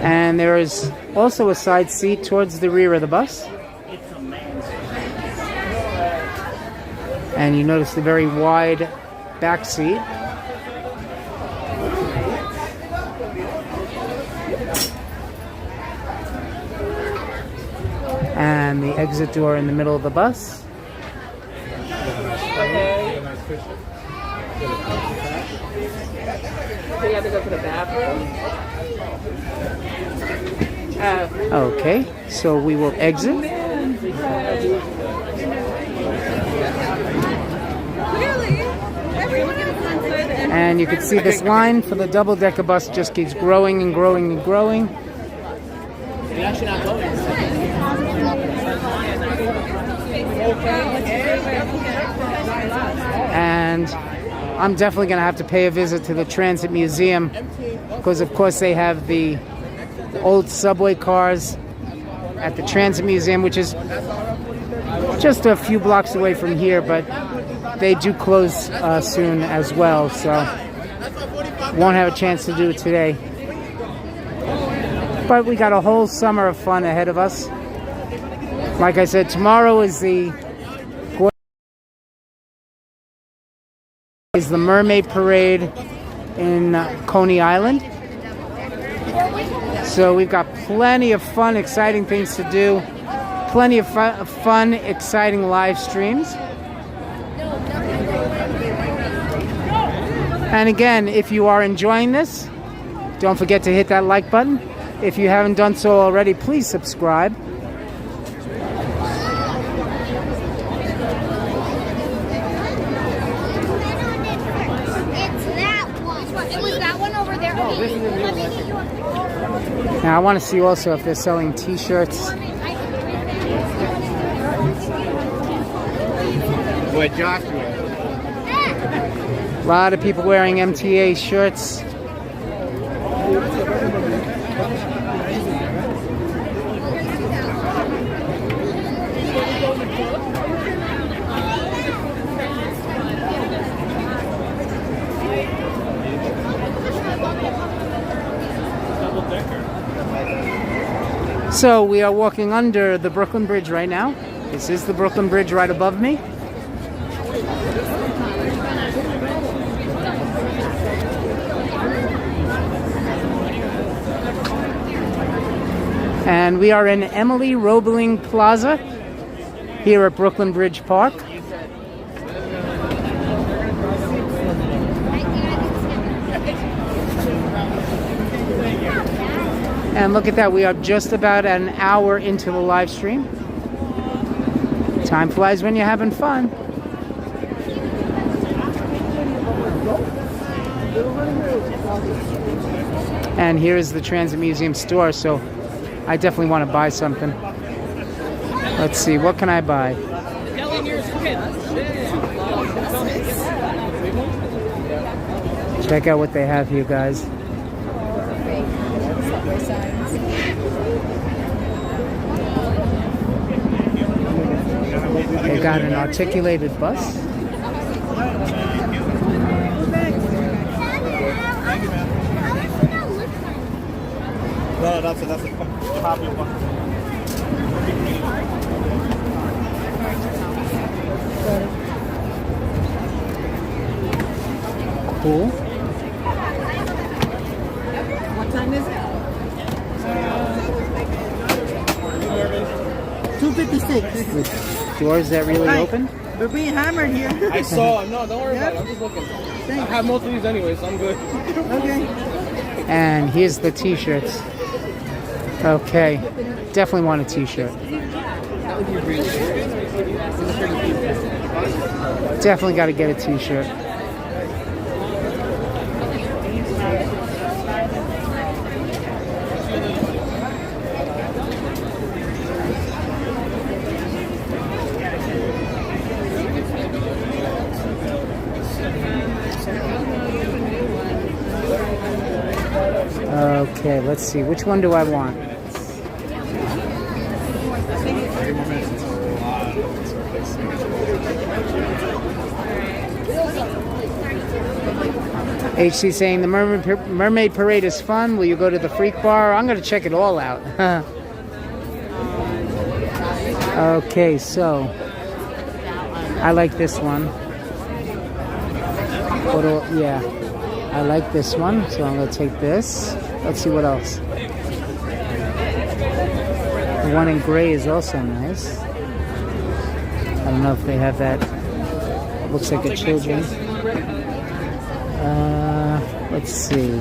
And there is also a side seat towards the rear of the bus. And you notice the very wide back seat. And the exit door in the middle of the bus. So you have to go to the bathroom? Okay, so we will exit. And you can see this line for the double-decker bus just keeps growing and growing and growing. And I'm definitely going to have to pay a visit to the Transit Museum because, of course, they have the old subway cars at the Transit Museum, which is just a few blocks away from here, but they do close soon as well, so won't have a chance to do it today. But we got a whole summer of fun ahead of us. Like I said, tomorrow is the Mermaid Parade in Coney Island. So we've got plenty of fun, exciting things to do. plenty of fun, exciting live streams. And again, if you are enjoying this, don't forget to hit that like button. If you haven't done so already, please subscribe. Now I want to see also if they're selling t-shirts. Boy, Joshua. A lot of people wearing MTA shirts. So we are walking under the Brooklyn Bridge right now. This is the Brooklyn Bridge right above me. And we are in Emily Roebling Plaza here at Brooklyn Bridge Park. And look at that, we are just about an hour into the live stream. Time flies when you're having fun. And here is the Transit Museum store, so I definitely want to buy something. Let's see, what can I buy? Check out what they have here, guys. They got an articulated bus. No, that's a copy of one. Cool. What time is it? 2:56. With doors that really open? We're being hammered here. I saw. No, don't worry about it. I'm just looking. I have most of these anyway, so I'm good. Okay. And here's the t-shirts. Okay, definitely want a t-shirt. Definitely got to get a t-shirt. Okay, let's see. Which one do I want? HC saying the Mermaid Parade is fun. Will you go to the Freak Bar? I'm going to check it all out. Okay, so I like this one. Yeah, I like this one, so I'm going to take this. Let's see what else. The one in gray is also nice. I don't know if they have that. It looks like a children. Let's see.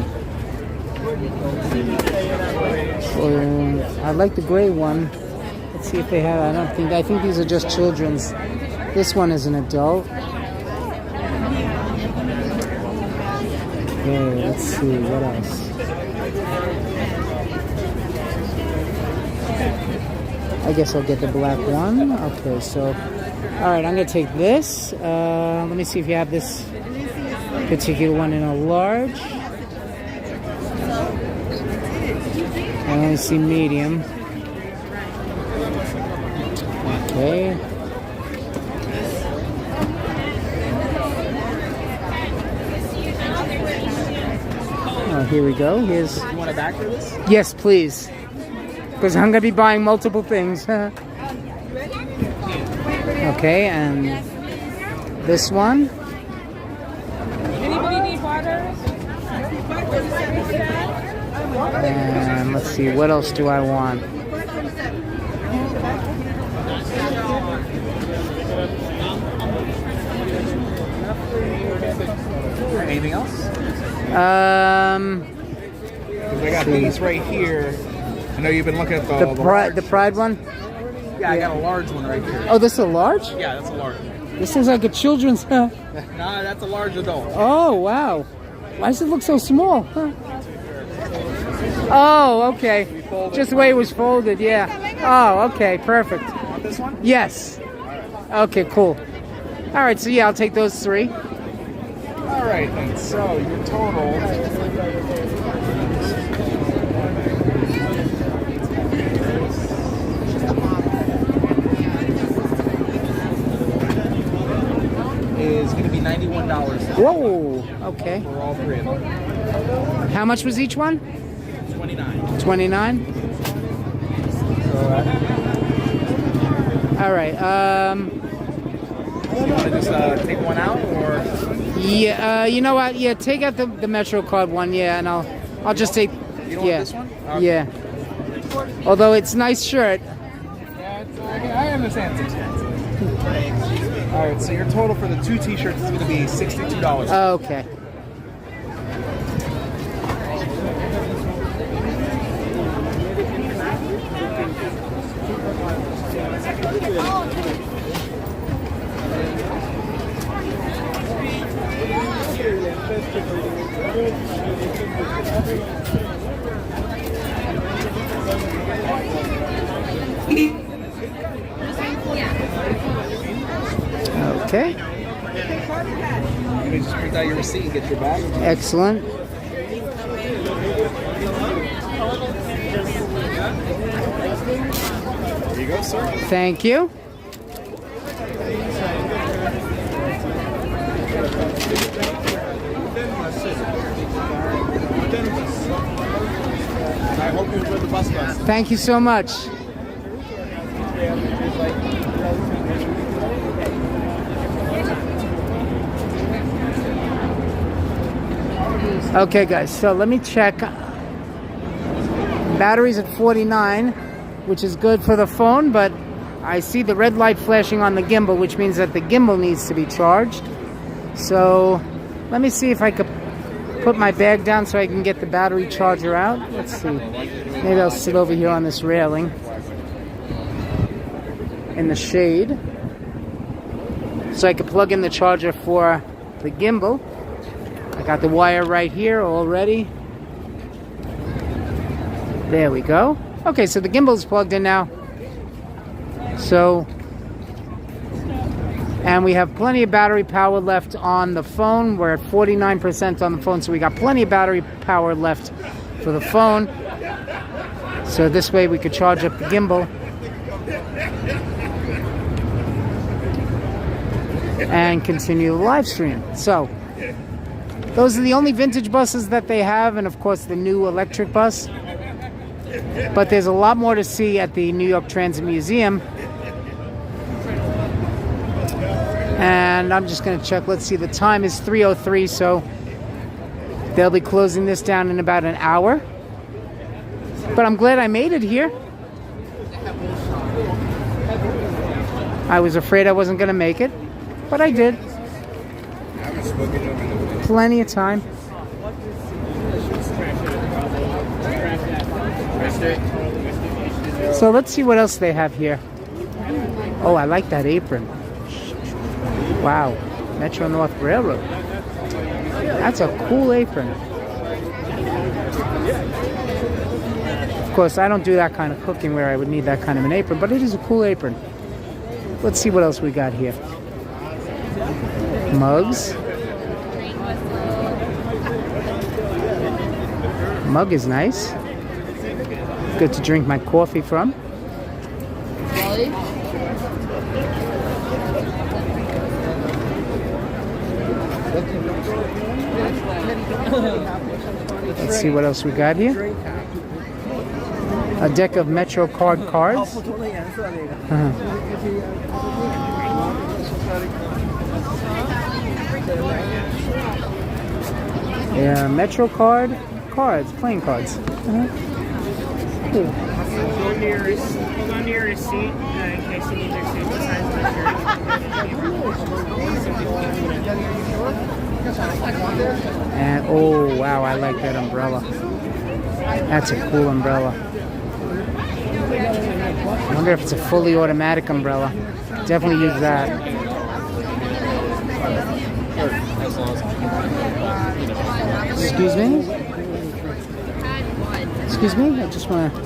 I like the gray one. Let's see if they have. I think these are just children's. This one is an adult. Okay, let's see what else. I guess I'll get the black one. Okay, so all right, I'm gonna take this. Let me see if you have this particular one in a large. I only see medium. Okay. Oh, here we go. Here's. You want a bag for this? Yes, please. Because I'm gonna be buying multiple things. Okay, and this one. Anybody need water? And let's see, what else do I want? Anything else? Because I got these right here. I know you've been looking at the Pride one. Yeah, I got a large one right here. Oh, this is a large? Yeah, that's a large. This looks like a children's. Nah, that's a large adult. Oh, wow. Why does it look so small? Huh? Oh, okay. Just the way it was folded, yeah. Oh, okay, perfect. Want this one? Yes. Okay, cool. All right, so yeah, I'll take those 3. All right, and so your total is going to be $91. Whoa, okay. For all 3 of them. How much was each one? 29. 29? All right, You want to just take one out, or? Yeah, you know what? Yeah, take out the Metro card one, yeah, and I'll just take, You don't want this one? Okay. Yeah. Although it's a nice shirt. Yeah, I understand it's expensive. All right, so your total for the 2 t-shirts is going to be $62. Okay. Okay. You may just print out your receipt and get your bag. Excellent. There you go, sir. Thank you. I hope you enjoyed the bus fest. Thank you so much. Okay, guys, so let me check. Battery's at 49, which is good for the phone, but I see the red light flashing on the gimbal, which means that the gimbal needs to be charged. So let me see if I could put my bag down so I can get the battery charger out. Let's see. Maybe I'll sit over here on this railing in the shade so I can plug in the charger for the gimbal. I got the wire right here already. There we go. Okay, so the gimbal's plugged in now. So, and we have plenty of battery power left on the phone. We're at 49% on the phone, so we got plenty of battery power left for the phone. So this way we could charge up the gimbal and continue the live stream. So, those are the only vintage buses that they have, and of course the new electric bus. But there's a lot more to see at the New York Transit Museum. And I'm just going to check. Let's see, the time is 3:03, so they'll be closing this down in about an hour. But I'm glad I made it here. I was afraid I wasn't going to make it, but I did. Plenty of time. So let's see what else they have here. Oh, I like that apron. Wow, Metro North Railroad. That's a cool apron. Of course, I don't do that kind of cooking where I would need that kind of an apron, but it is a cool apron. Let's see what else we got here. Mugs. Mug is nice. Good to drink my coffee from. Let's see what else we got here. A deck of Metro card cards. Yeah, Metro cards, playing cards. Hold on to your receipt in case you need your receipt besides the shirt. And oh wow, I like that umbrella. That's a cool umbrella. I wonder if it's a fully automatic umbrella. Definitely use that. Excuse me? Excuse me? I just want to...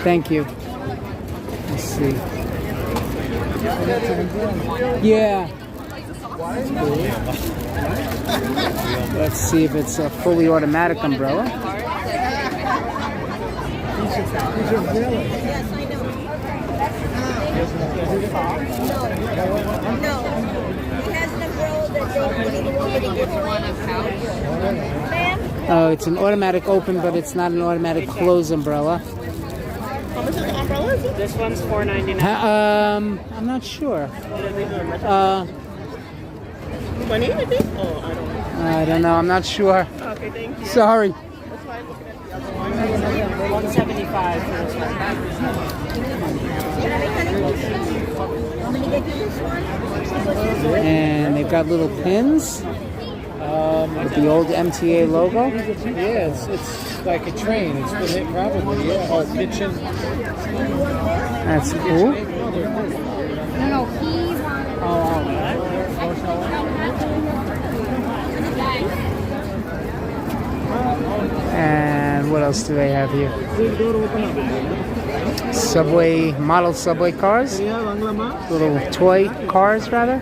Thank you. Let's see. Yeah. Let's see if it's a fully automatic umbrella. Oh, it's an automatic open, but it's not an automatic close umbrella. How much is the umbrella? This one's $4.99. I'm not sure. $20, I think? Oh, I don't know. I don't know. I'm not sure. Okay, thank you. Sorry. That's fine. $175 for this one. And they've got little pins with the old MTA logo. Yeah, it's like a train. It's been hit probably. Yeah. Oh, kitchen. That's cool. And what else do they have here? Subway, model subway cars. Little toy cars, rather.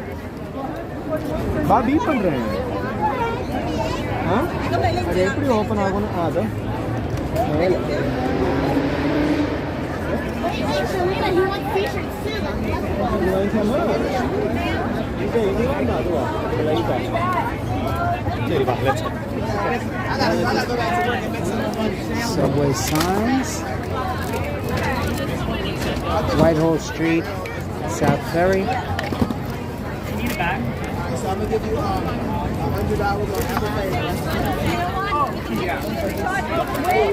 Subway signs. Whitehall Street, South Ferry. You need it back? So I'm gonna give you $100 on Apple Pay.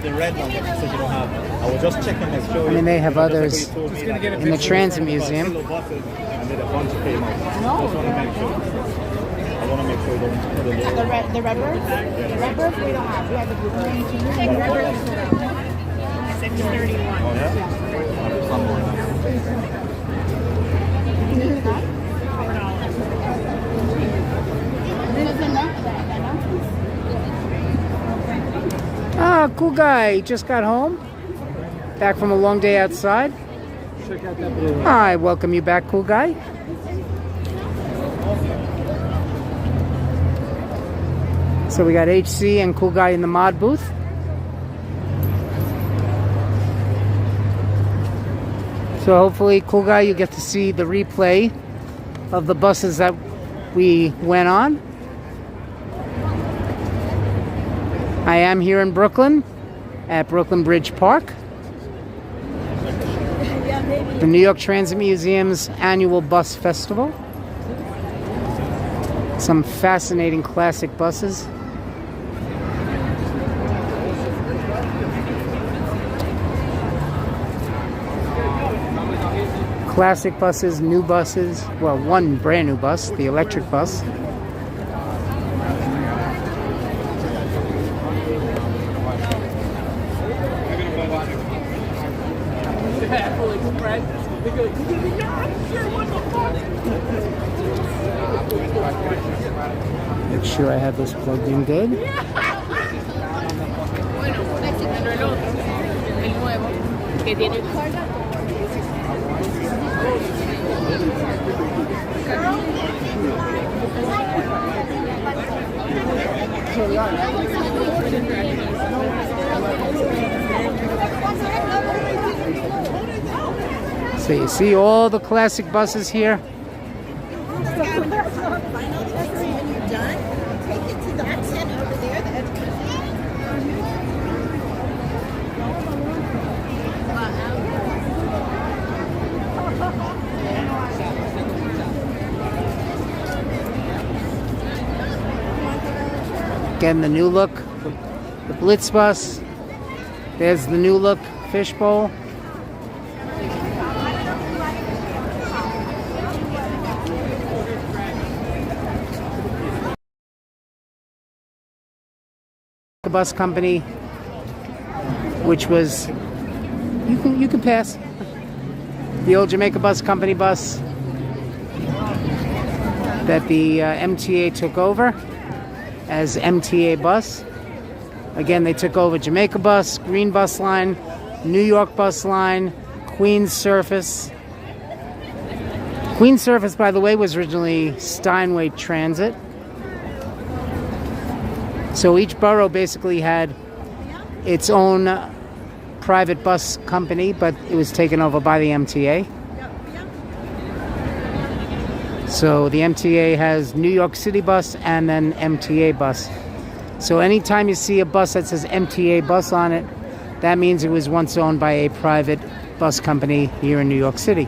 The red one that you said you don't have. I was just checking next show. I mean, they have others in the Transit Museum. And then a bunch of came out. I just want to make sure. I want to make sure don't put it The red birds? The red birds we don't have. We have the blue birds. $6.31. Oh, yeah? Some more now. Ah, cool guy. Just got home. Back from a long day outside. I welcome you back, cool guy. So we got HC and cool guy in the mod booth. So hopefully, cool guy, you get to see the replay of the buses that we went on. I am here in Brooklyn at Brooklyn Bridge Park. The New York Transit Museum's annual bus festival. Some fascinating classic buses. Classic buses, new buses. Well, one brand new bus, the electric bus. Make sure I have this plugged in good. So you see all the classic buses here. Again, the new look, the Blitz bus, There's the new look fishbowl. The bus company, which was, you can pass. The old Jamaica Bus Company bus that the MTA took over as MTA Bus. Again, they took over Jamaica Bus, Green Bus Line, New York Bus Line, Queens Surface. Queens Surface, by the way, was originally Steinway Transit. So each borough basically had its own private bus company, but it was taken over by the MTA. So the MTA has New York City Bus and then MTA Bus. So anytime you see a bus that says MTA Bus on it, that means it was once owned by a private bus company here in New York City.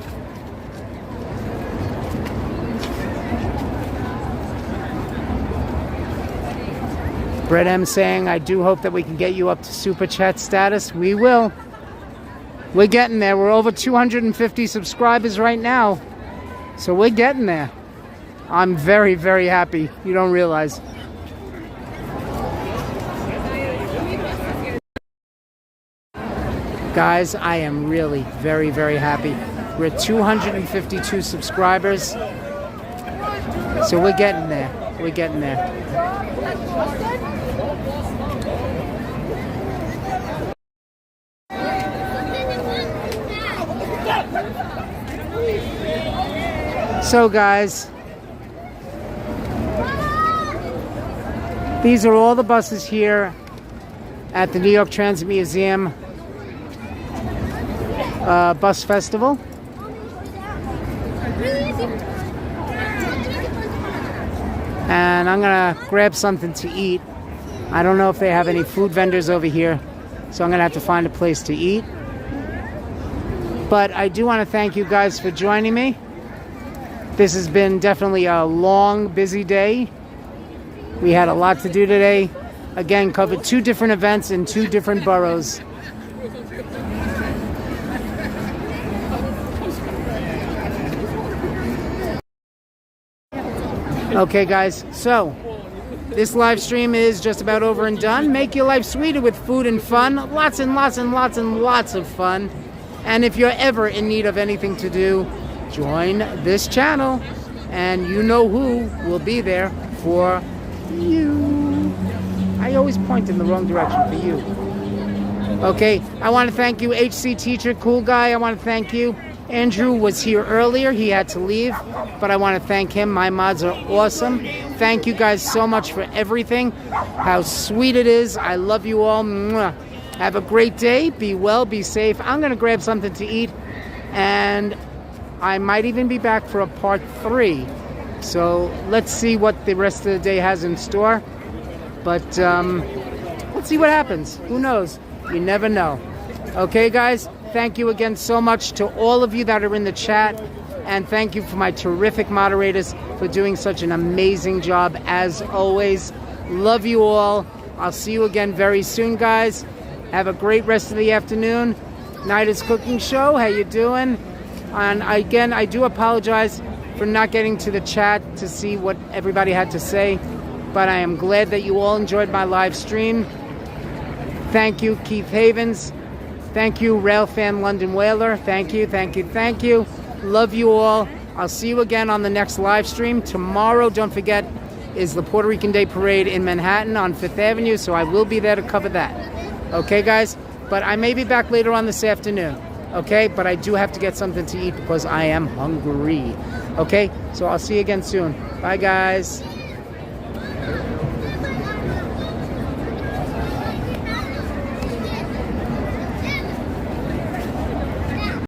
Brett M saying, I do hope that we can get you up to Super Chat status. We will. We're getting there. We're over 250 subscribers right now. So we're getting there. I'm very, very happy. You don't realize. Guys, I am really very, very happy. We're at 252 subscribers. So we're getting there. We're getting there. So guys, these are all the buses here at the New York Transit Museum Bus Festival. And I'm gonna grab something to eat. I don't know if they have any food vendors over here, so I'm gonna have to find a place to eat. But I do want to thank you guys for joining me. This has been definitely a long, busy day. We had a lot to do today. Again, covered 2 different events in 2 different boroughs. Okay, guys, so this live stream is just about over and done. Make your life sweeter with food and fun. Lots and lots and lots and lots of fun. And if you're ever in need of anything to do, join this channel, and you know who will be there for you. I always point in the wrong direction for you. Okay, I want to thank you, HC Teacher, cool guy. I want to thank you. Andrew was here earlier. He had to leave, but I want to thank him. My mods are awesome. Thank you guys so much for everything. How sweet it is. I love you all. Mwah. Have a great day. Be well, be safe. I'm going to grab something to eat, and I might even be back for a part 3. So let's see what the rest of the day has in store. But let's see what happens. Who knows? You never know. Okay, guys, thank you again so much to all of you that are in the chat. And thank you for my terrific moderators for doing such an amazing job as always. Love you all. I'll see you again very soon, guys. Have a great rest of the afternoon. Nida's Cooking Show, how you doing? And again, I do apologize for not getting to the chat to see what everybody had to say, but I am glad that you all enjoyed my live stream. Thank you, Keith Havens. Thank you, Railfan London Whaler. Thank you, thank you, thank you. Love you all. I'll see you again on the next live stream. Tomorrow, don't forget, is the Puerto Rican Day Parade in Manhattan on 5th Avenue, so I will be there to cover that. Okay, guys? But I may be back later on this afternoon. Okay? But I do have to get something to eat because I am hungry. Okay? So I'll see you again soon. Bye, guys.